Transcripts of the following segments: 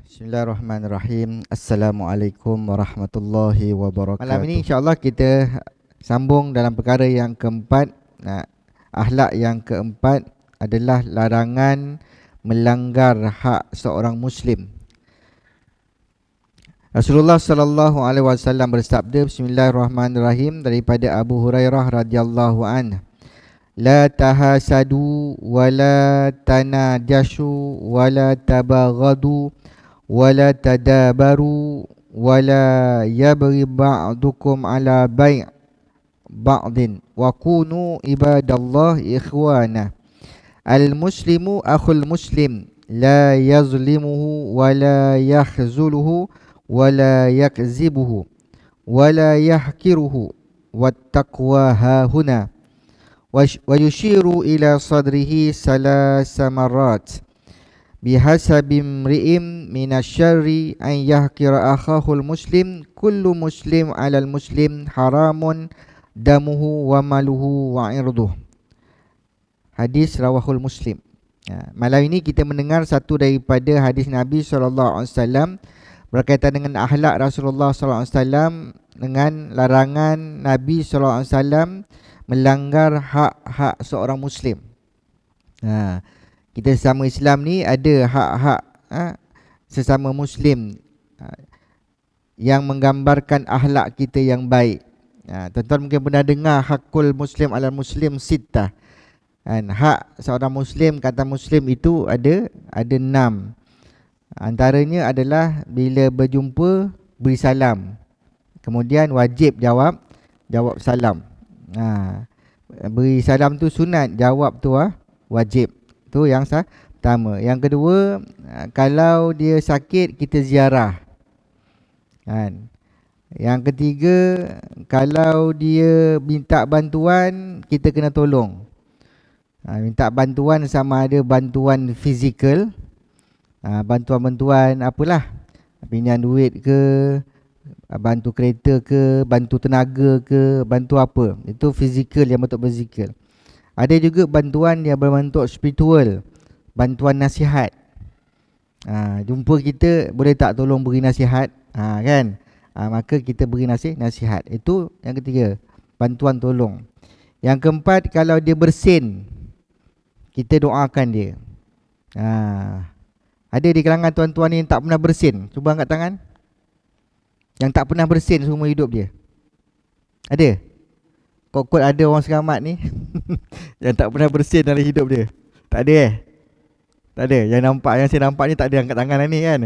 Bismillahirrahmanirrahim. Assalamualaikum warahmatullahi wabarakatuh. Malam ini insya-Allah kita sambung dalam perkara yang keempat. Akhlak yang keempat adalah larangan melanggar hak seorang muslim. Rasulullah sallallahu alaihi wasallam bersabda, Bismillahirrahmanirrahim, daripada Abu Hurairah radhiyallahu anhu, la tahasadu wala tanajashu wala tabaghadu wala tadabaru wala yabghi ba'dukum ala bai' ba'din wa kunu ibadallah ikhwana. Al-muslimu akhul muslim la yazlimuhu wala yakhzuluhu wala yakzibuhu wala yahkiruhu wattaqwa hahuna. Wa yushiru ila sadrihi salasa marrat. Bihasabi mri'im minasyarri an yahkira akhahul muslim, kullu muslim alal muslim haramun damuhu wa maluhu wa irduh. Hadis rawahul Muslim. Malam ini kita mendengar satu daripada hadis Nabi SAW berkaitan dengan akhlak Rasulullah SAW, dengan larangan Nabi SAW melanggar hak-hak seorang Muslim. Kita sesama Islam ni ada hak-hak sesama Muslim yang menggambarkan akhlak kita yang baik. Tuan-tuan mungkin pernah dengar hakul Muslim alal Muslim sittah. Hak seorang Muslim, kata Muslim itu ada 6. Antaranya adalah bila berjumpa beri salam, kemudian wajib jawab salam. Beri salam tu sunat, jawab tu wajib. Tu yang pertama. Yang kedua, kalau dia sakit kita ziarah. Yang ketiga, kalau dia minta bantuan kita kena tolong. Minta bantuan sama ada bantuan fizikal, bantuan-bantuan apalah, pinjam duit ke, bantu kereta ke, bantu tenaga ke, bantu apa, itu fizikal, yang bentuk fizikal. Ada juga bantuan yang berbentuk spiritual, bantuan nasihat. Jumpa kita, boleh tak tolong beri nasihat, kan? Maka kita beri nasihat. Itu yang ketiga, bantuan tolong. Yang keempat, kalau dia bersin, kita doakan dia. Ada di kalangan tuan-tuan yang tak pernah bersin? Cuba angkat tangan. Yang tak pernah bersin seumur hidup dia. Ada? Kot-kot ada orang selamat ni yang tak pernah bersin dalam hidup dia. Tak ada Tak ada. Yang saya nampak ni tak ada angkat tangan ni kan.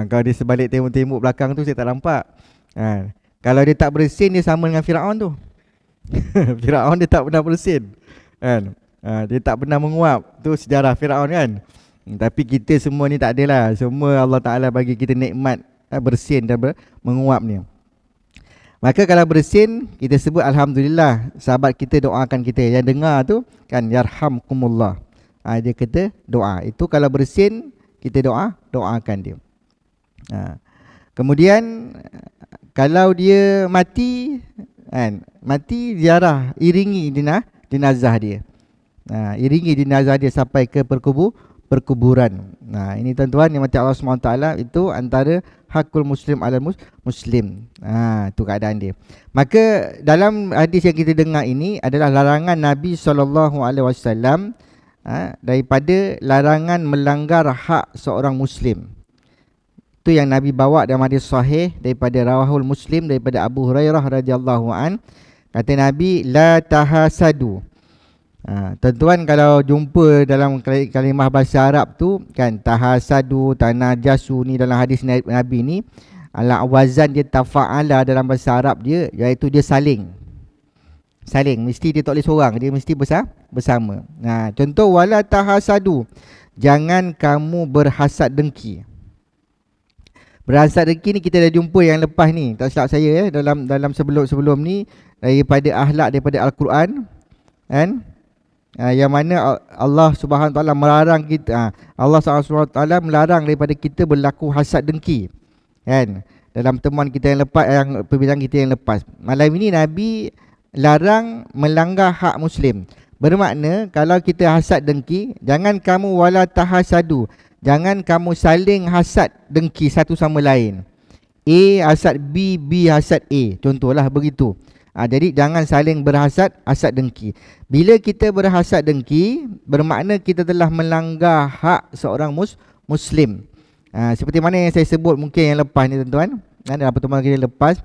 Kalau dia sebalik tembok-tembok belakang tu saya tak nampak. Kalau dia tak bersin, dia sama dengan Firaun tu. Firaun dia tak pernah bersin kan. Dia tak pernah menguap. Tu sejarah Firaun kan. Tapi kita semua ni tak adalah. Semua Allah Ta'ala bagi kita nikmat bersin dan menguap ni. Maka kalau bersin, kita sebut Alhamdulillah. Sahabat kita doakan kita. Yang dengar tu kan, Yarhamkumullah. Dia kata doa. Itu kalau bersin, kita doakan dia. Kemudian kalau dia mati kan, mati ziarah, iringi jenazah dia. Iringi jenazah dia sampai ke perkuburan. Ini tuan-tuan yang mati Allah SWT, itu antara hakul muslim alal muslim. Itu keadaan dia. Maka dalam hadis yang kita dengar ini adalah larangan Nabi SAW daripada larangan melanggar hak seorang muslim. Itu yang Nabi bawa dalam hadis sahih daripada rawahul Muslim, daripada Abu Hurairah radhiyallahu an. Kata Nabi, la tahasadu. Tuan-tuan kalau jumpa dalam kalimah bahasa Arab tu kan, tahasadu, tanajasu ni dalam hadis Nabi ni, ala wazan dia tafa'ala dalam bahasa Arab dia, iaitu dia saling, mesti dia tak boleh seorang, dia mesti bersama. Contoh, wala tahasadu, jangan kamu berhasad dengki. Berhasad dengki ni kita dah jumpa yang lepas ni, tak silap saya dalam sebelum ni, daripada akhlak daripada Al-Quran kan. Yang mana Allah Subhanahu Taala melarang kita, Allah Subhanahu Taala melarang daripada kita berlaku hasad dengki kan, dalam temuan kita yang lepas, yang perbincangan kita yang lepas. Malam ini Nabi larang melanggar hak muslim. Bermakna kalau kita hasad dengki, jangan kamu wala tahasadu, jangan kamu saling hasad dengki satu sama lain. A hasad B, B hasad A, contohlah begitu. Jadi jangan saling berhasad, hasad dengki. Bila kita berhasad dengki, bermakna kita telah melanggar hak seorang Muslim. Seperti mana yang saya sebut mungkin yang lepas ni tuan-tuan, dalam pertemuan kita lepas,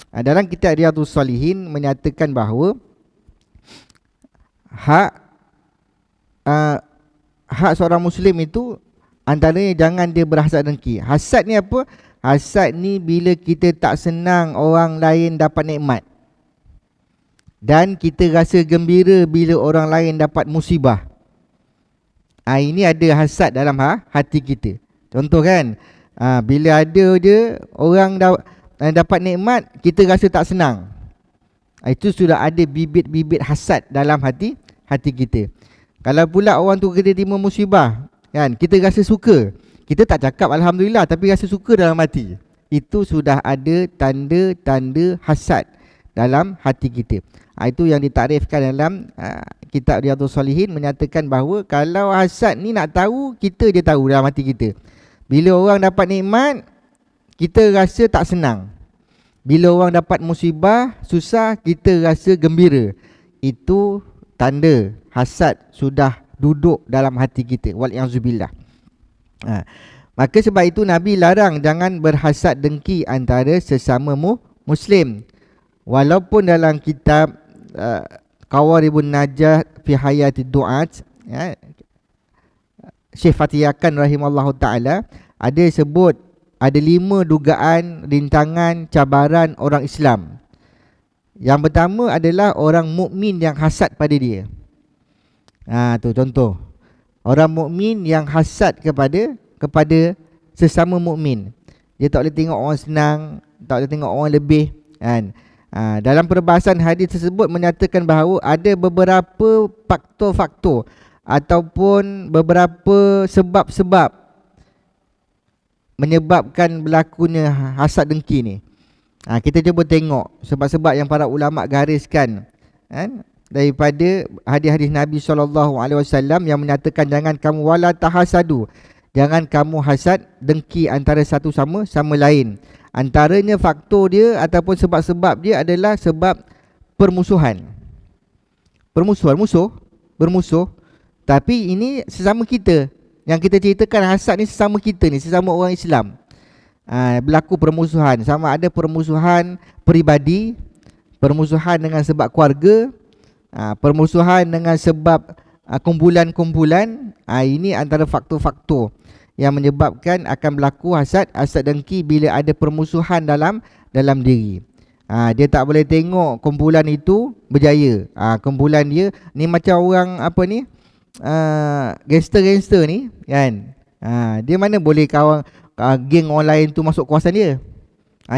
dalam kitab Riyadhus Shalihin menyatakan bahawa hak seorang Muslim itu antaranya jangan dia berhasad dengki. Hasad ni apa? Hasad ni bila kita tak senang orang lain dapat nikmat, dan kita rasa gembira bila orang lain dapat musibah. Ini ada hasad dalam hati kita. Contoh kan, bila ada je orang dapat nikmat, kita rasa tak senang. Itu sudah ada bibit-bibit hasad dalam hati kita. Kalau pula orang tu kita terima musibah, kan, kita rasa suka. Kita tak cakap alhamdulillah, tapi rasa suka dalam hati. Itu sudah ada tanda-tanda hasad dalam hati kita. Itu yang ditarifkan dalam kitab Riyadhus Shalihin, menyatakan bahawa kalau hasad ni nak tahu, kita je tahu dalam hati kita. Bila orang dapat nikmat, kita rasa tak senang. Bila orang dapat musibah, susah, kita rasa gembira. Itu tanda hasad sudah duduk dalam hati kita. Wal'iyahzubillah. Maka sebab itu Nabi larang jangan berhasad dengki antara sesama Muslim. Walaupun dalam kitab Qawaribun Najah fi Hayati Du'at, Syekh Fatiyakan rahimallahu ta'ala ada sebut ada 5 dugaan, rintangan, cabaran orang Islam. Yang pertama adalah orang mukmin yang hasad pada dia. Tu contoh. Orang mukmin yang hasad kepada sesama mukmin. Dia tak boleh tengok orang senang, tak boleh tengok orang lebih, kan. Dalam perbahasan hadis tersebut menyatakan bahawa ada beberapa faktor-faktor ataupun beberapa sebab-sebab menyebabkan berlakunya hasad dengki ni. Kita cuba tengok sebab-sebab yang para ulama gariskan, kan, daripada hadis-hadis Nabi SAW yang menyatakan jangan kamu wala tahasadu, jangan kamu hasad dengki antara satu sama lain. Antaranya faktor dia ataupun sebab-sebab dia adalah sebab permusuhan. Bermusuh. Tapi ini sesama kita. Yang kita ceritakan hasad ni sesama kita ni, sesama orang Islam. Berlaku permusuhan, sama ada permusuhan peribadi, permusuhan dengan sebab keluarga, permusuhan dengan sebab kumpulan-kumpulan. Ini antara faktor-faktor yang menyebabkan akan berlaku hasad dengki bila ada permusuhan dalam diri. Dia tak boleh tengok kumpulan itu berjaya. Kumpulan dia ni macam orang apa ni, gangster ni, kan. Dia mana boleh kawan geng orang lain tu masuk kawasan dia.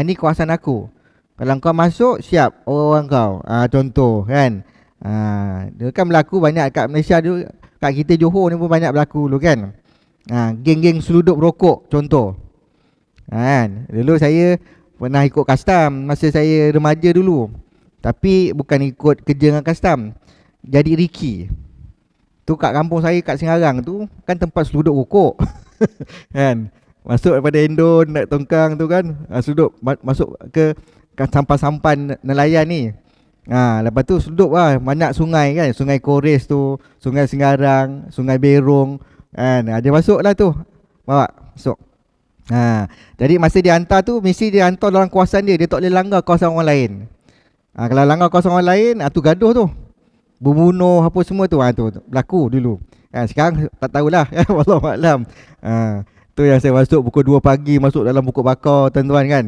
Ni kawasan aku. Kalau kau masuk, siap orang kau. Contoh, kan. Dia kan berlaku banyak kat Malaysia dulu, kat kita Johor ni pun banyak berlaku dulu, kan. Geng-geng seluduk rokok contoh. Kan. Dulu saya pernah ikut custom masa saya remaja dulu. Tapi bukan ikut kerja dengan custom, jadi Ricky. Tu kat kampung saya kat Singarang tu kan tempat seluduk rokok. Kan. Masuk daripada Endon nak tongkang tu kan, seluduk masuk ke sampan-sampan nelayan ni. Lepas tu seluduk lah banyak sungai, kan. Sungai Kores tu, Sungai Singarang, Sungai Berong, kan. Dia masuk lah tu, bawa masuk. Jadi masa dia hantar tu, mesti dia hantar dalam kawasan dia. Dia tak boleh langgar kawasan orang lain. Kalau langgar kawasan orang lain, tu gaduh tu, membunuh apa semua tu. Tu berlaku dulu. Sekarang tak tahulah. Wallahualam. Tu yang saya masuk pukul 2 pagi, masuk dalam pokok bakar tuan-tuan, kan.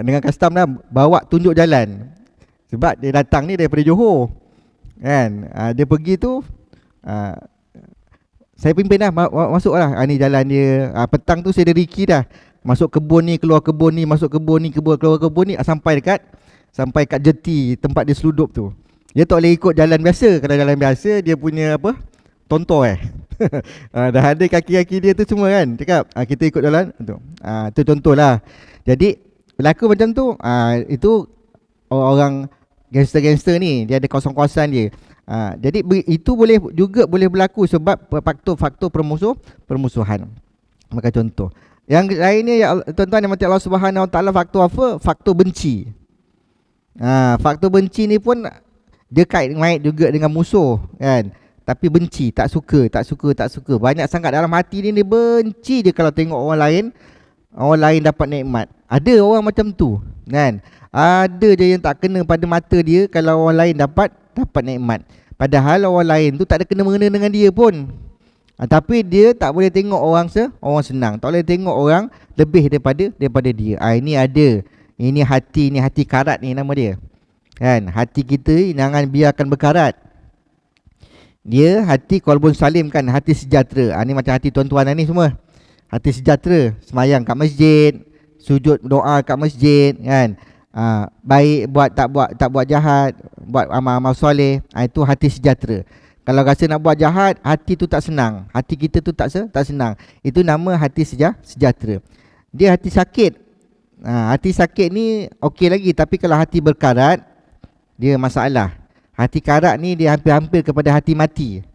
Dengan custom dah bawa tunjuk jalan. Sebab dia datang ni daripada Johor, kan. Dia pergi tu, saya pimpin dah, masuk lah. Ni jalan dia. Petang tu saya ada Ricky dah. Masuk kebun ni, keluar kebun ni, masuk kebun ni, keluar kebun ni, sampai kat jeti tempat dia seludup tu. Dia tak boleh ikut jalan biasa. Kalau jalan biasa dia punya apa, tontor dah ada kaki-kaki dia tu semua, kan. Cakap kita ikut jalan tu. Tu contohlah. Jadi berlaku macam tu. Itu orang gangster-gangster ni, dia ada kawasan-kawasan dia. Jadi itu boleh berlaku sebab faktor-faktor permusuhan. Maka contoh. Yang lainnya ya tuan-tuan yang mati Allah Subhanahu Wa Taala, faktor apa? Faktor benci. Faktor benci ni pun dia kait-mait juga dengan musuh kan. Tapi benci, tak suka. Banyak sangat dalam hati ni, dia benci dia kalau tengok orang lain dapat nikmat. Ada orang macam tu kan. Ada je yang tak kena pada mata dia kalau orang lain dapat nikmat. Padahal orang lain tu tak ada kena-mengena dengan dia pun. Tapi dia tak boleh tengok orang senang. Tak boleh tengok orang lebih daripada dia. Ini ada. Ini hati karat ni nama dia. Kan, hati kita jangan biarkan berkarat. Dia hati qalbun salim kan, hati sejahtera. Ni macam hati tuan-tuan ni semua. Hati sejahtera, semayang kat masjid, sujud doa kat masjid kan. Baik tak buat jahat, buat amal-amal soleh. Itu hati sejahtera. Kalau rasa nak buat jahat, hati tu tak senang. Hati kita tu tak senang. Itu nama hati sejahtera. Dia hati sakit. Hati sakit ni okey lagi, tapi kalau hati berkarat, dia masalah. Hati karat ni dia hampir-hampir kepada hati mati.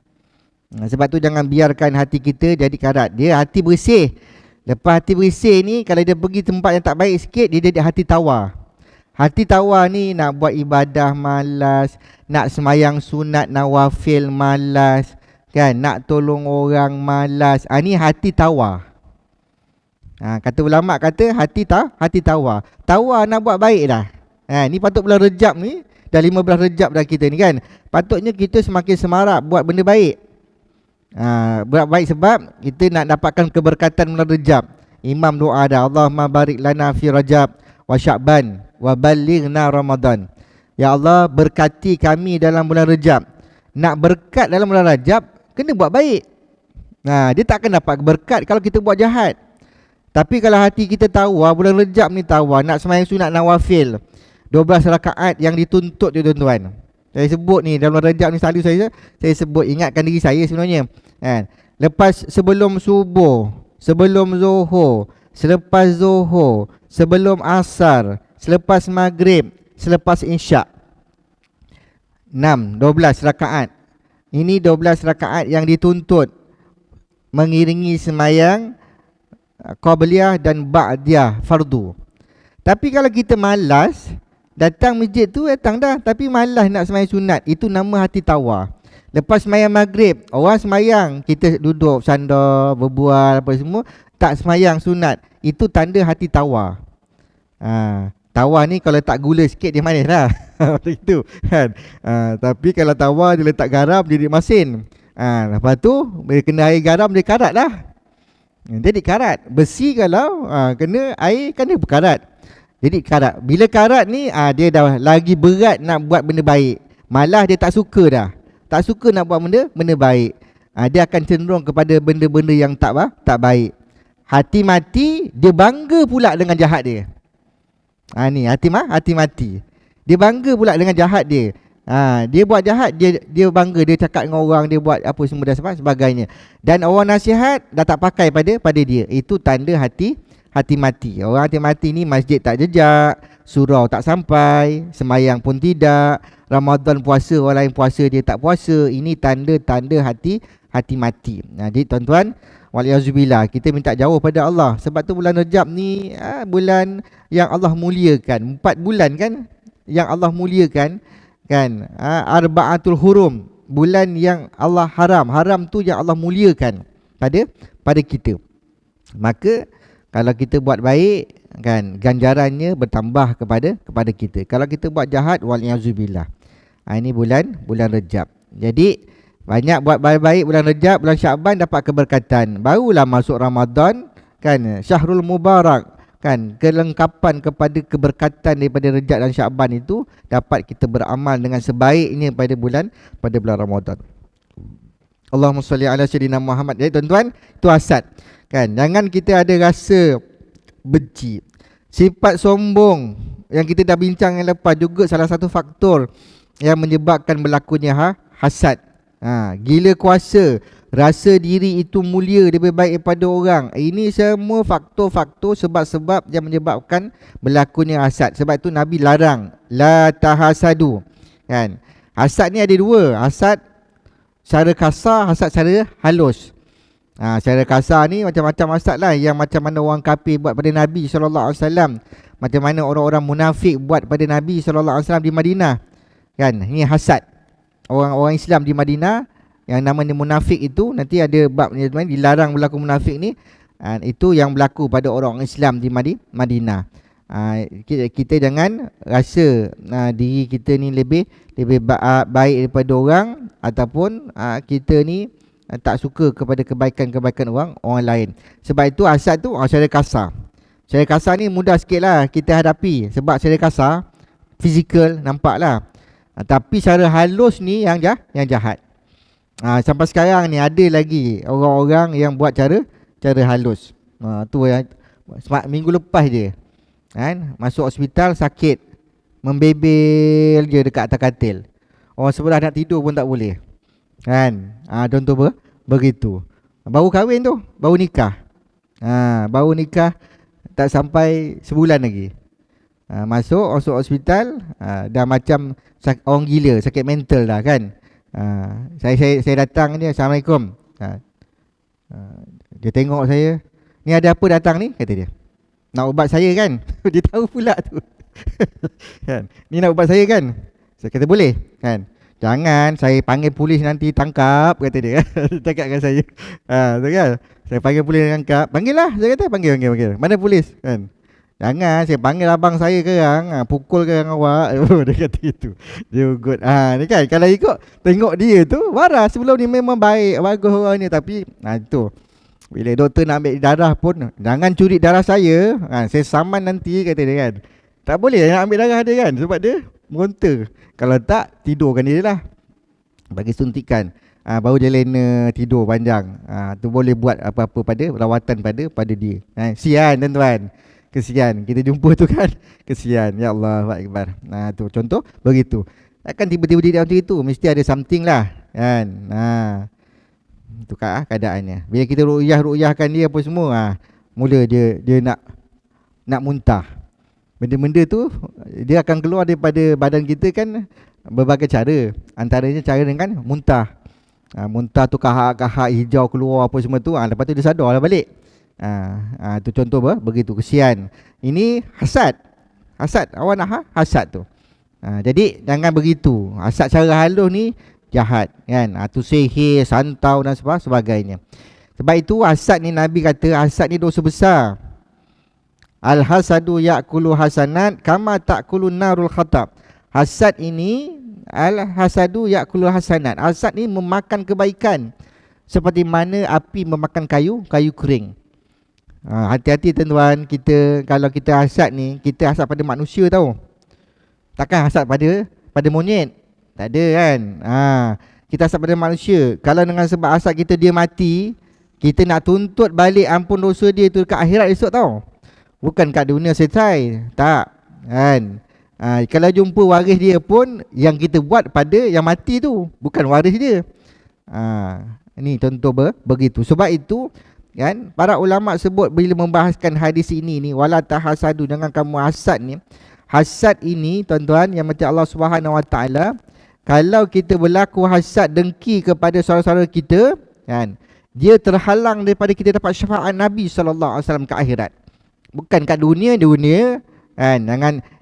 Sebab tu jangan biarkan hati kita jadi karat. Dia hati bersih. Lepas hati bersih ni, kalau dia pergi tempat yang tak baik sikit, dia jadi hati tawar. Hati tawar ni nak buat ibadah malas, nak semayang sunat nawafil malas kan, nak tolong orang malas. Ni hati tawar. Kata ulama kata hati tawar. Tawar nak buat baik dah. Ni patut bulan Rejab ni, dah 15 Rejab dah kita ni kan. Patutnya kita semakin semarak buat benda baik. Buat baik sebab kita nak dapatkan keberkatan bulan Rejab. Imam doa dah, Allahumma barik lana fi Rajab wa Sya'ban wa balighna Ramadan. Ya Allah, berkati kami dalam bulan Rejab. Nak berkat dalam bulan Rejab, kena buat baik. Dia tak akan dapat berkat kalau kita buat jahat. Tapi kalau hati kita tawar, bulan Rejab ni tawar, nak sembahyang sunat nawafil 12 rakaat yang dituntut dia tuan-tuan. Saya sebut ni dalam Rejab ni, selalu saya sebut, ingatkan diri saya sebenarnya kan. Lepas sebelum subuh, sebelum zuhur, selepas zuhur, sebelum asar, selepas maghrib, selepas isyak. 12 rakaat. Ini 12 rakaat yang dituntut mengiringi sembahyang qabliyah dan ba'diyah fardu. Tapi kalau kita malas, datang masjid tu datang dah, tapi malas nak sembahyang sunat, itu nama hati tawar. Lepas sembahyang maghrib, orang sembahyang, kita duduk sandar, berbual apa semua, tak sembahyang sunat, itu tanda hati tawar. Tawar ni kalau letak gula sikit dia manis lah. Macam itu kan. Tapi kalau tawar dia letak garam, dia jadi masin. Lepas tu bila kena air garam, dia karat lah. Jadi karat. Besi kalau kena air kan dia berkarat. Jadi karat. Bila karat ni dia dah lagi berat nak buat benda baik. Malah dia tak suka dah. Tak suka nak buat benda baik. Dia akan cenderung kepada benda-benda yang tak baik. Hati mati, dia bangga pula dengan jahat dia. Ni hati mati. Dia bangga pula dengan jahat dia. Dia buat jahat, dia bangga, dia cakap dengan orang, dia buat apa semua dan sebagainya. Dan orang nasihat dah tak pakai pada dia. Itu tanda hati mati. Orang hati mati ni masjid tak jejak, surau tak sampai, semayang pun tidak, Ramadan puasa, orang lain puasa dia tak puasa. Ini tanda-tanda hati mati. Jadi tuan-tuan, waliyazubillah, kita minta jauh pada Allah. Sebab tu bulan Rejab ni bulan yang Allah muliakan. 4 bulan kan yang Allah muliakan kan. Arba'atul hurum, bulan yang Allah haram tu yang Allah muliakan pada kita. Maka kalau kita buat baik kan, ganjarannya bertambah kepada kita. Kalau kita buat jahat, waliyazubillah. Ini bulan Rejab. Jadi banyak buat baik bulan Rejab, bulan Sya'ban dapat keberkatan. Barulah masuk Ramadan kan, Syahrul Mubarak kan, kelengkapan kepada keberkatan daripada Rejab dan Sya'ban itu dapat kita beramal dengan sebaiknya pada bulan Ramadan. Allahumma salli ala sayyidina Muhammad. Jadi tuan-tuan, itu hasad kan. Jangan kita ada rasa benci. Sifat sombong yang kita dah bincang yang lepas juga salah satu faktor yang menyebabkan berlakunya hasad. Gila kuasa, rasa diri itu mulia, lebih baik daripada orang. Ini semua faktor-faktor, sebab-sebab yang menyebabkan berlakunya hasad. Sebab itu Nabi larang, la tahasadu kan. Hasad ni ada dua, hasad secara kasar, hasad secara halus. Secara kasar ni macam-macam hasad lah, yang macam mana orang kafir buat pada Nabi SAW, macam mana orang-orang munafik buat pada Nabi SAW di Madinah. Kan, ini hasad orang-orang Islam di Madinah yang namanya munafik itu. Nanti ada bab ni, dilarang berlaku munafik ni. Itu yang berlaku pada orang Islam di Madinah. Kita jangan rasa diri kita ni lebih baik daripada orang, ataupun kita ni tak suka kepada kebaikan-kebaikan orang lain. Sebab itu hasad tu secara kasar. Secara kasar ni mudah sikit lah kita hadapi, sebab secara kasar fizikal nampak lah. Tapi secara halus ni yang jahat. Sampai sekarang ni ada lagi orang-orang yang buat cara halus. Tu yang minggu lepas je kan, masuk hospital sakit, membebel je dekat atas katil. Orang sebelah nak tidur pun tak boleh. Kan? Contoh begitu. Baru kahwin tu, baru nikah. Baru nikah tak sampai sebulan lagi. Masuk hospital, dah macam orang gila, sakit mental dah kan. Saya datang ni, Assalamualaikum. Dia tengok saya, ni ada apa datang ni? Kata dia, nak ubat saya kan. Dia tahu pula tu. Kan? Ni nak ubat saya kan. Saya kata boleh kan. Jangan saya panggil polis nanti tangkap, kata dia. Dia cakap dengan saya. Tu kan. Saya panggil polis tangkap. Panggil lah, saya kata panggil. Mana polis kan. Jangan saya panggil abang saya sekarang, pukul sekarang awak. Dia kata itu. Dia good. Ni kan, kalau ikut tengok dia tu waras, sebelum ni memang baik, bagus orang ni. Tapi tu, bila doktor nak ambil darah pun, jangan curi darah saya. Saya saman nanti, kata dia kan. Tak boleh nak ambil darah dia kan, sebab dia meronta. Kalau tak, tidurkan dia lah, bagi suntikan. Baru dia lena tidur panjang. Tu boleh buat apa-apa pada rawatan pada dia. Kesian tuan-tuan, kesian. Kita jumpa tu kan, kesian. Ya Allah Akbar. Tu contoh begitu. Takkan tiba-tiba dia macam itu, mesti ada something lah kan. Itu keadaannya. Bila kita ru'yahkan dia apa semua, mula dia nak muntah. Benda-benda tu dia akan keluar daripada badan kita kan berbagai cara. Antaranya cara dengan muntah. Muntah tu kahak-kahak hijau keluar apa semua tu. Lepas tu dia sadar lah balik. Tu contoh begitu, kesian. Ini hasad. Awak nak hasad tu. Jadi jangan begitu. Hasad secara halus ni jahat kan. Tu sihir, santau dan sebagainya. Sebab itu hasad ni, Nabi kata hasad ni dosa besar. Al-hasadu ya'kulu hasanat kama ta'kulu narul khatab. Hasad ini, al-hasadu ya'kulu hasanat, hasad ni memakan kebaikan seperti mana api memakan kayu kering. Hati-hati tuan-tuan, kalau kita hasad ni, kita hasad pada manusia tau. Takkan hasad pada monyet. Tak ada kan. Kita hasad pada manusia. Kalau dengan sebab hasad kita dia mati, kita nak tuntut balik ampun dosa dia tu dekat akhirat esok tau. Bukan kat dunia selesai. Tak kan. Kalau jumpa waris dia pun, yang kita buat pada yang mati tu, bukan waris dia. Ini contoh begitu. Sebab itu kan, para ulama sebut bila membahaskan hadis ini ni, wala tahasadu, jangan kamu hasad ni. Hasad ini tuan-tuan, yang macam Allah Subhanahu Wa Taala, kalau kita berlaku hasad dengki kepada saudara-saudara kita kan, dia terhalang daripada kita dapat syafaat Nabi SAW ke akhirat. Bukan kat dunia kan.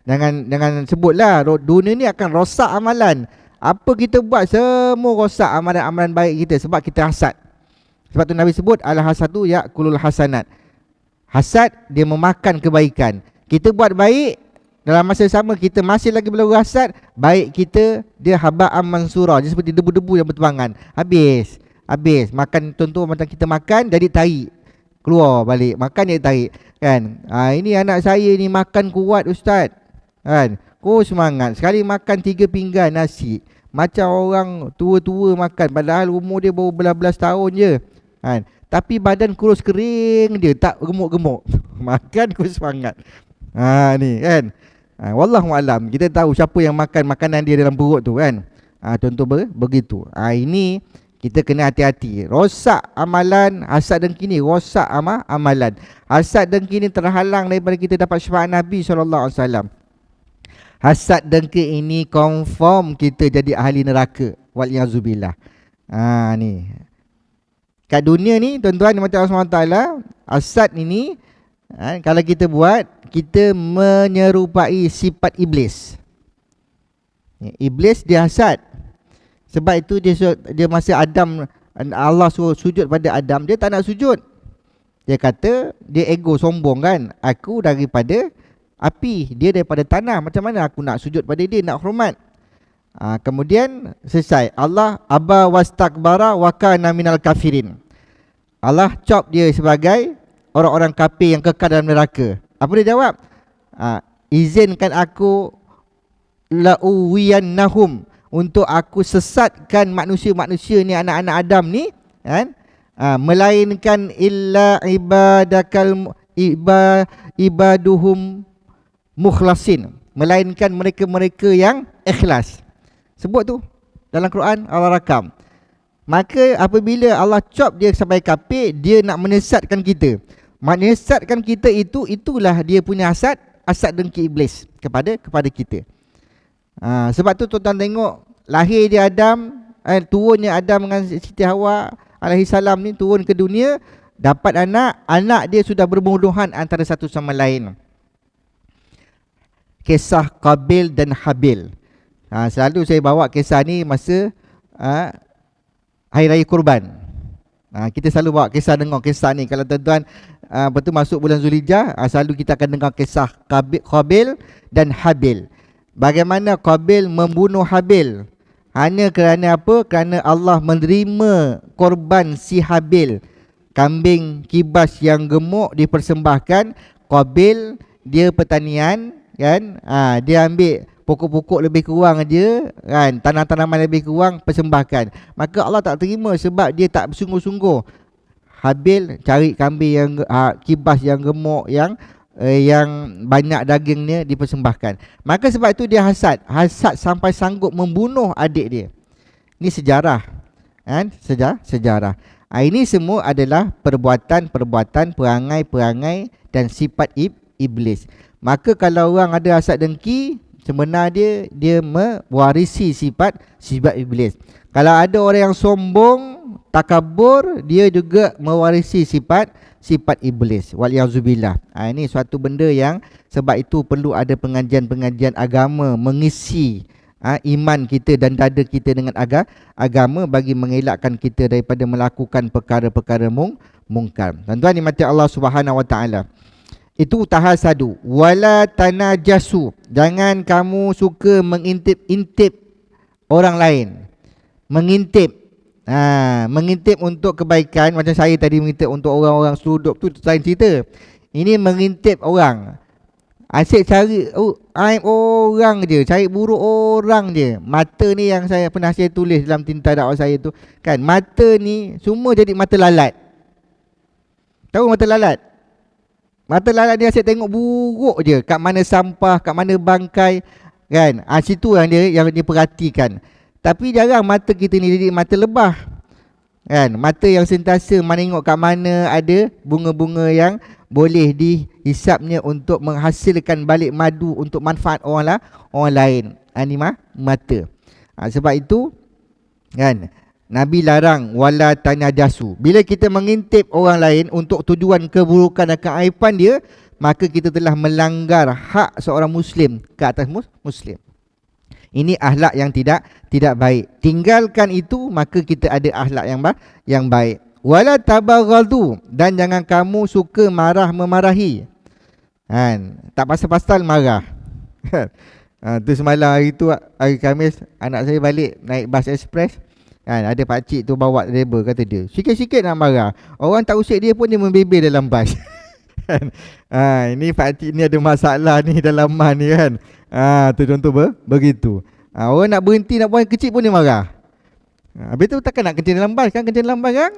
Jangan sebutlah dunia ni akan rosak amalan. Apa kita buat semua rosak amalan-amalan baik kita sebab kita hasad. Sebab tu Nabi sebut al-hasadu ya'kulul hasanat. Hasad dia memakan kebaikan. Kita buat baik, dalam masa sama kita masih lagi berlaku hasad, baik kita dia haba'an mansura, dia seperti debu-debu yang bertebangan. Habis. Makan, contoh macam kita makan jadi tarik, keluar balik, makan dia tarik kan. Ini anak saya ni makan kuat ustaz kan. Semangat sekali makan 3 pinggan nasi, macam orang tua-tua makan, padahal umur dia baru belas-belas tahun je kan. Tapi badan kurus kering dia, tak gemuk-gemuk. Makan semangat. Ni kan. Wallahualam, kita tahu siapa yang makan makanan dia dalam perut tu kan. Contoh begitu. Ini kita kena hati-hati. Rosak amalan, hasad dengki ni rosak amalan. Hasad dengki ni terhalang daripada kita dapat syafaat Nabi SAW. Hasad dengki ini confirm kita jadi ahli neraka. Waliyazubillah. Ni. Kat dunia ni tuan-tuan dimati Allah SWT, hasad ini kalau kita buat, kita menyerupai sifat iblis. Iblis dia hasad. Sebab itu dia masa Adam, Allah suruh sujud pada Adam, dia tak nak sujud. Dia kata, dia ego sombong kan, aku daripada api, dia daripada tanah, macam mana aku nak sujud pada dia, nak hormat. Kemudian selesai. Allah aba wastakbara wa kana minal kafirin. Allah cop dia sebagai orang-orang kafir yang kekal dalam neraka. Apa dia jawab? Izinkan aku la'uwiyannahum, untuk aku sesatkan manusia-manusia ni, anak-anak Adam ni kan, melainkan illa ibaduhum mukhlasin, melainkan mereka-mereka yang ikhlas. Sebut tu dalam Quran Allah rakam. Maka apabila Allah cop dia sampai kafir, dia nak menyesatkan kita. Menyesatkan kita itulah dia punya hasad dengki iblis kepada kita. Sebab tu tuan-tuan tengok, lahir dia Adam, turunnya Adam dengan Siti Hawa alaihi salam ni turun ke dunia, dapat anak dia sudah bermuduhan antara satu sama lain. Kisah Qabil dan Habil. Selalu saya bawa kisah ni masa Hari Raya Kurban. Kita selalu bawa kisah, dengar kisah ni. Kalau tuan-tuan betul masuk bulan Zulhijjah, selalu kita akan dengar kisah Qabil dan Habil. Bagaimana Qabil membunuh Habil hanya kerana apa? Kerana Allah menerima korban si Habil. Kambing kibas yang gemuk dipersembahkan. Qabil dia pertanian kan, dia ambil pokok-pokok lebih kurang aja kan, tanah-tanaman lebih kurang, persembahkan. Maka Allah tak terima sebab dia tak bersungguh-sungguh. Habil cari kambing yang kibas yang gemuk, yang banyak dagingnya, dipersembahkan. Maka sebab itu dia hasad sampai sanggup membunuh adik dia. Ini sejarah kan, sejarah. Ini semua adalah perbuatan-perbuatan, perangai-perangai dan sifat iblis. Maka kalau orang ada hasad dengki, sebenarnya dia mewarisi sifat iblis. Kalau ada orang yang sombong, takabur, dia juga mewarisi sifat iblis. Waliyazubillah. Ini suatu benda yang sebab itu perlu ada pengajian-pengajian agama mengisi iman kita dan dada kita dengan agama, bagi mengelakkan kita daripada melakukan perkara-perkara mungkar. Tuan-tuan dimati Allah Subhanahu Wa Taala. Itu tahasadu. Wala tanajasu. Jangan kamu suka mengintip-intip orang lain. Mengintip. Mengintip untuk kebaikan. Macam saya tadi mengintip untuk orang-orang seruduk tu, lain cerita. Ini mengintip orang. Asyik cari aib orang je, cari buruk orang je. Mata ni yang pernah saya tulis dalam tinta dakwah saya tu kan, mata ni semua jadi mata lalat. Tahu mata lalat? Mata lalat dia asyik tengok buruk je, kat mana sampah, kat mana bangkai kan. Situ yang dia perhatikan. Tapi jarang mata kita ni jadi mata lebah kan. Mata yang sentiasa menengok kat mana ada bunga-bunga yang boleh dihisapnya untuk menghasilkan balik madu untuk manfaat orang lain. Ini mata. Sebab itu kan, Nabi larang wala tanajasu. Bila kita mengintip orang lain untuk tujuan keburukan dan keaiban dia, maka kita telah melanggar hak seorang Muslim ke atas Muslim. Ini akhlak yang tidak baik. Tinggalkan itu, maka kita ada akhlak yang baik. Wala tabaghadu, dan jangan kamu suka memarahi. Tak pasal-pasal marah. Tu semalam hari tu, hari Khamis, anak saya balik naik bas ekspres. Ada pakcik tu bawa driver, kata dia sikit-sikit nak marah. Orang tak usik dia pun dia membebel dalam bas. Ini pakcik ni ada masalah ni dalam man ni kan. Tu contoh begitu. Orang nak berhenti nak buang kecil pun dia marah. Habis tu takkan nak kencing dalam bas kan, kencing dalam bas kan.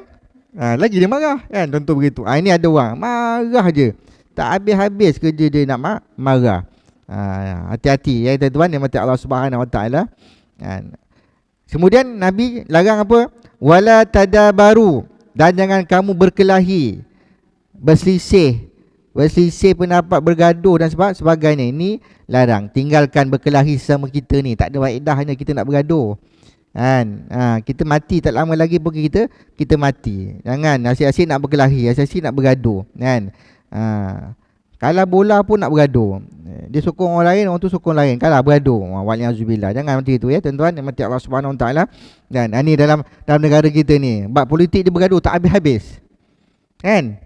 Lagi dia marah kan, contoh begitu. Ini ada orang marah je, tak habis-habis kerja dia nak marah. Hati-hati ya tuan-tuan yang mati Allah Subhanahu Wa Taala. Kemudian Nabi larang apa? Wala tadabaru, dan jangan kamu berkelahi, berselisih berselisih pendapat, bergaduh dan sebagainya. Ini larang. Tinggalkan berkelahi sama kita ni. Tak ada faedahnya kita nak bergaduh. Kan? Kita mati tak lama lagi pergi kita mati. Jangan asyik-asyik nak berkelahi, asyik-asyik nak bergaduh. Kan? Kalah bola pun nak bergaduh. Dia sokong orang lain, orang tu sokong lain. Kalah bergaduh. Wa'alaikumsalam. Jangan mati itu ya tuan-tuan. Mati Allah Subhanahu Wa Taala. Dan ini dalam negara kita ni. Bab politik dia bergaduh tak habis-habis. Kan?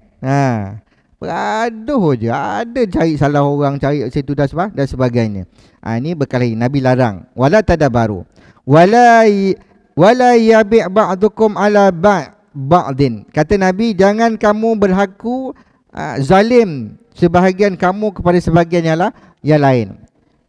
Bergaduh je. Ada cari salah orang, cari situ dan sebagainya. Ini berkelahi. Nabi larang. Wala tadabaru. Wala yabi' ba'dukum ala ba'din. Kata Nabi, jangan kamu berlaku zalim sebahagian kamu kepada sebahagian yang lain.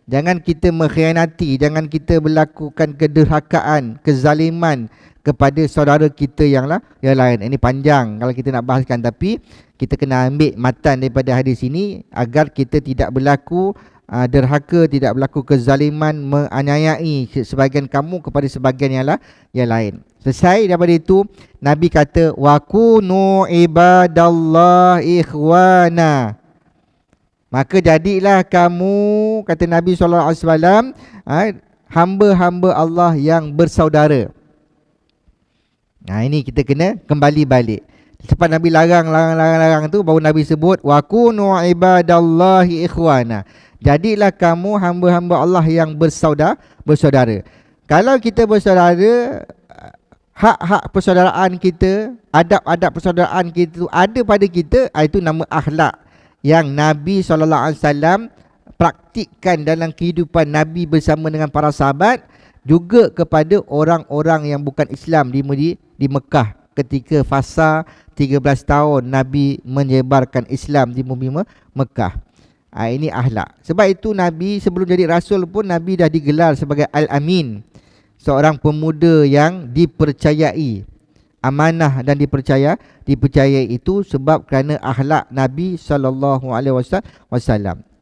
Jangan kita mengkhianati, jangan kita melakukan kederhakaan, kezaliman kepada saudara kita yang lain. Ini panjang kalau kita nak bahaskan, tapi kita kena ambil matan daripada hadis ini agar kita tidak berlaku derhaka, tidak berlaku kezaliman, menganiayai sebahagian kamu kepada sebahagian yang lain. Selesai daripada itu, Nabi kata wa kunu ibadallah ikhwana. Maka jadilah kamu, kata Nabi SAW, hamba-hamba Allah yang bersaudara. Ini kita kena kembali balik. Lepas Nabi larang tu, baru Nabi sebut wa kunu ibadallahi ikhwana. Jadilah kamu hamba-hamba Allah yang bersaudara. Kalau kita bersaudara, hak-hak persaudaraan kita, adab-adab persaudaraan kita ada pada kita, itu nama akhlak yang Nabi SAW praktikkan dalam kehidupan Nabi bersama dengan para sahabat, juga kepada orang-orang yang bukan Islam di Mekah ketika fasa 13 tahun Nabi menyebarkan Islam di bumi Mekah. Ini akhlak. Sebab itu Nabi sebelum jadi Rasul pun Nabi dah digelar sebagai Al-Amin, seorang pemuda yang dipercayai, amanah dan dipercayai itu sebab kerana akhlak Nabi SAW.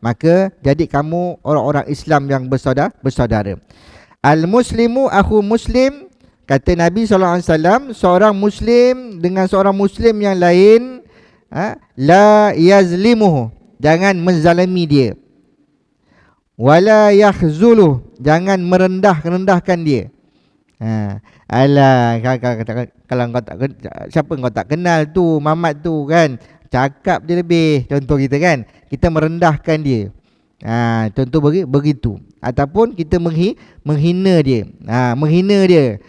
Maka jadi kamu orang-orang Islam yang bersaudara. Al-Muslimu akhu Muslim, kata Nabi SAW, seorang Muslim dengan seorang Muslim yang lain, la yazlimuhu, jangan menzalimi dia. Wala yahzuluh, jangan merendahkan dia. Alah, kalau kau tak, siapa kau tak kenal tu, Mamat tu kan, cakap dia lebih, contoh kita kan, kita merendahkan dia. Contoh begitu. Ataupun kita menghina dia. Menghina dia.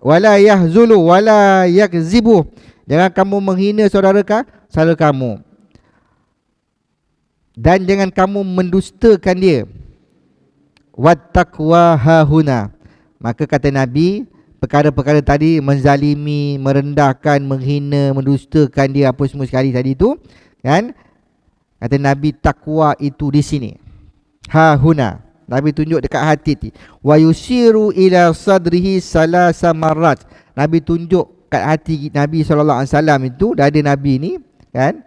Wala yahzulu wala yakzibu, jangan kamu menghina saudara kamu, dan jangan kamu mendustakan dia. Wattaqwa hahuna. Maka kata Nabi, perkara-perkara tadi, menzalimi, merendahkan, menghina, mendustakan dia, apa semua sekali tadi tu kan, kata Nabi, takwa itu di sini. Hahuna. Nabi tunjuk dekat hati. Wa yusiru ila sadrihi salasa marrat. Nabi tunjuk kat hati Nabi SAW itu, dada Nabi ni kan,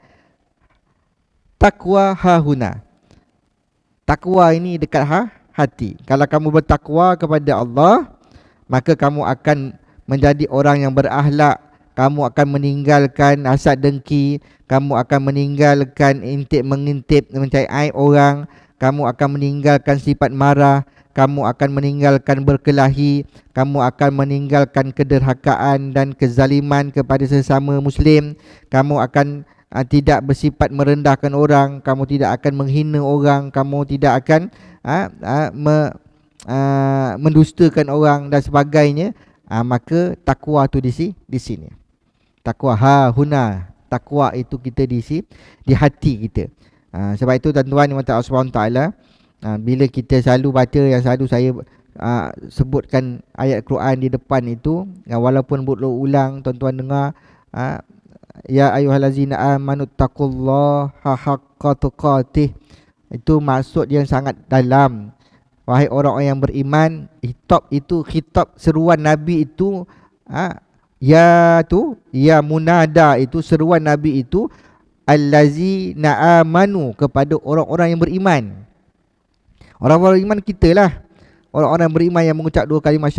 takwa hahuna. Takwa ini dekat hati. Kalau kamu bertakwa kepada Allah, maka kamu akan menjadi orang yang berakhlak. Kamu akan meninggalkan hasad dengki. Kamu akan meninggalkan mengintip, mencari aib orang. Kamu akan meninggalkan sifat marah. Kamu akan meninggalkan berkelahi. Kamu akan meninggalkan kederhakaan dan kezaliman kepada sesama Muslim. Kamu akan tidak bersifat merendahkan orang. Kamu tidak akan menghina orang. Kamu tidak akan mendustakan orang dan sebagainya. Maka takwa tu di sini. Takwa huna. Takwa itu kita di hati kita. Sebab itu tuan-tuan yang Allah SWT, bila kita selalu baca, yang selalu saya sebutkan ayat Quran di depan itu, walaupun berulang, tuan-tuan dengar, ya ayyuhallazina amanu taqullaha haqqa tuqatih, itu maksud yang sangat dalam. Wahai orang-orang yang beriman, khitab seruan Nabi itu, ya munada itu, seruan Nabi itu, allazina amanu, kepada orang-orang yang beriman. Orang-orang beriman kita lah, orang-orang beriman yang mengucap dua kalimah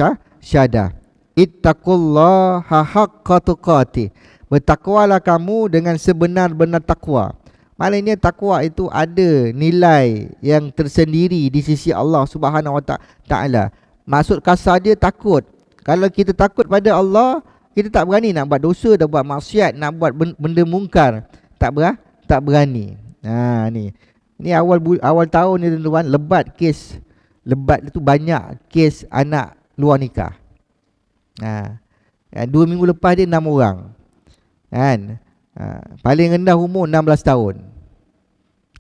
syahadah. Ittaqullaha haqqa tuqatih, bertakwalah kamu dengan sebenar-benar takwa. Maknanya takwa itu ada nilai yang tersendiri di sisi Allah Subhanahu Wa Taala. Maksud kasar dia takut. Kalau kita takut pada Allah, kita tak berani nak buat dosa, nak buat maksiat, nak buat benda mungkar. Tak berani. Ni. Ni awal tahun ni tuan-tuan, lebat itu banyak kes anak luar nikah. 2 minggu lepas dia 6 orang. Kan? Paling rendah umur 16 tahun.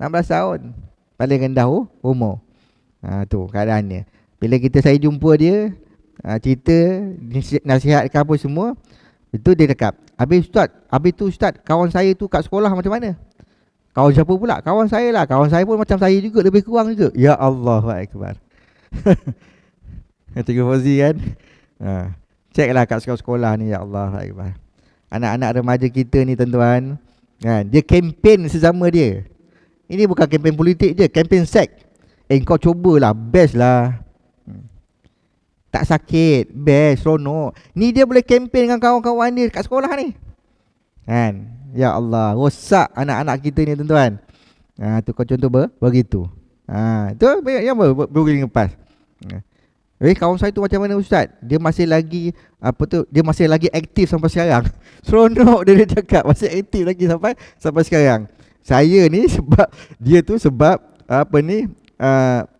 16 tahun paling rendah umur. Tu keadaannya. Bila saya jumpa dia, cerita nasihat ke apa semua, itu dia cakap, habis tu ustaz, kawan saya tu kat sekolah macam mana? Kawan siapa pula? Kawan saya lah. Kawan saya pun macam saya juga, lebih kurang juga. Ya Allah Akbar. Cikgu Fauzi kan. Ceklah kat sekolah ni, ya Allah Akbar. Anak-anak remaja kita ni tuan-tuan, kan, dia kempen sesama dia. Ini bukan kempen politik je, kempen seks. Kau cubalah, best lah. Tak sakit, best, seronok. Ni dia boleh kempen dengan kawan-kawan dia kat sekolah ni. Kan? Ya Allah, rosak anak-anak kita ni tuan-tuan. Tu kau contoh begitu. Tu yang berulang lepas. Kawan saya tu macam mana ustaz? Dia masih lagi dia masih lagi aktif sampai sekarang. Seronok dia cakap, masih aktif lagi sampai sekarang. Saya ni sebab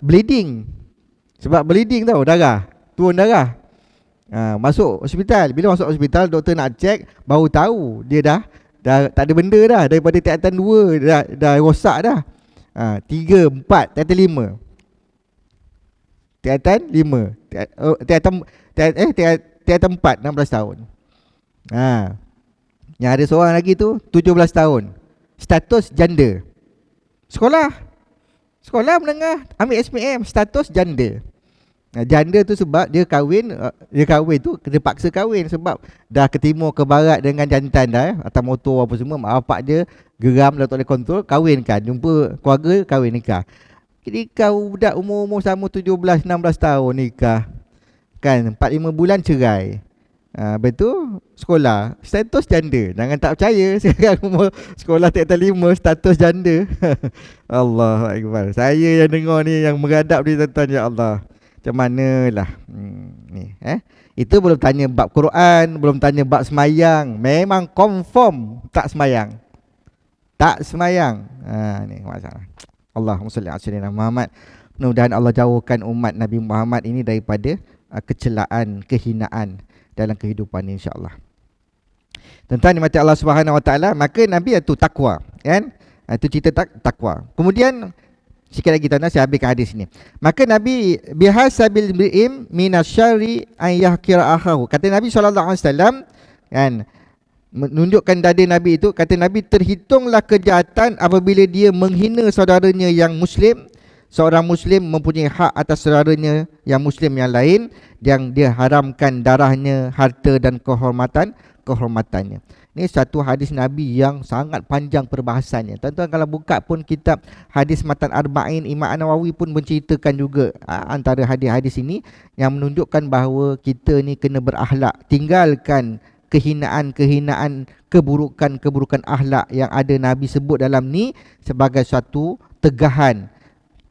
bleeding. Sebab bleeding tau, turun darah. Masuk hospital. Bila masuk hospital, doktor nak cek, baru tahu dia dah tak ada benda dah. Daripada tingkatan 2 dah rosak dah. 3, 4, tingkatan 5. Tingkatan 5. Tingkatan 4, 16 tahun. Yang ada seorang lagi tu 17 tahun. Status janda. Sekolah menengah, ambil SPM, status janda. Janda tu sebab dia kahwin tu, dia paksa kahwin sebab dah ke timur ke barat dengan jantan dah, atas motor apa semua. Mak bapak dia geram, dah tak boleh kontrol, kahwinkan, jumpa keluarga, kahwin, nikah. Nikah budak umur sama 17-16 tahun nikah. Kan 4-5 bulan cerai. Betul, sekolah status janda. Jangan tak percaya, sekarang umur sekolah tingkatan 5 status janda. Allah Akbar. Saya yang dengar ni, yang meradap ni tuan-tuan, ya Allah. Macam manalah ni, itu belum tanya bab Quran, belum tanya bab semayang. Memang confirm tak semayang. Ni masalah. Allahumma salli ala sayyidina Muhammad. Mudah-mudahan Allah jauhkan umat Nabi Muhammad ini daripada kecelaan, kehinaan dalam kehidupan ni, insya-Allah. Tentang nikmat Allah Subhanahu Wa Taala, maka Nabi itu takwa, kan? Itu cerita takwa. Kemudian sikit lagi tuan-tuan, saya habiskan hadis ni. Maka Nabi bihasabil bi'im minasyari an yahkira akhahu. Kata Nabi SAW, kan, menunjukkan dada Nabi itu, kata Nabi, terhitunglah kejahatan apabila dia menghina saudaranya yang Muslim. Seorang Muslim mempunyai hak atas saudaranya yang Muslim yang lain, yang dia haramkan darahnya, harta dan kehormatannya. Ini satu hadis Nabi yang sangat panjang perbahasannya. Tuan-tuan kalau buka pun kitab hadis Matan Arba'in, Imam An-Nawawi pun menceritakan juga antara hadis-hadis ini yang menunjukkan bahawa kita ni kena berakhlak, tinggalkan kehinaan-kehinaan, keburukan-keburukan akhlak yang ada Nabi sebut dalam ni sebagai suatu tegahan,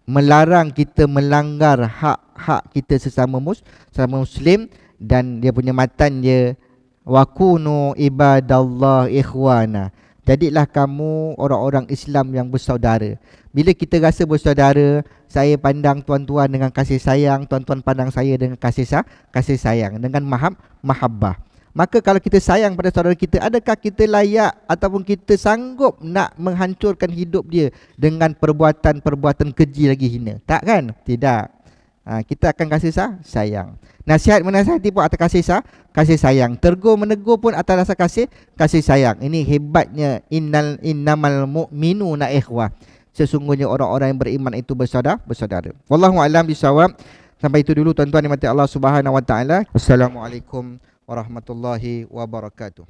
melarang kita melanggar hak-hak kita sesama Muslim. Dan dia punya matan dia, wa kunu ibadallah ikhwana. Jadilah kamu orang-orang Islam yang bersaudara. Bila kita rasa bersaudara, saya pandang tuan-tuan dengan kasih sayang, tuan-tuan pandang saya dengan kasih sayang, dengan mahabbah. Maka kalau kita sayang pada saudara kita, adakah kita layak ataupun kita sanggup nak menghancurkan hidup dia dengan perbuatan-perbuatan keji lagi hina? Tak kan? Tidak. Kita akan kasih sayang. Nasihat menasihati pun atas kasih sayang. Tegur menegur pun atas rasa kasih sayang. Ini hebatnya innamal mu'minuna ikhwah. Sesungguhnya orang-orang yang beriman itu bersaudara. Wallahu a'lam bishawab. Sampai itu dulu tuan-tuan, dimati Allah Subhanahu Wa Taala. Wassalamualaikum warahmatullahi wabarakatuh.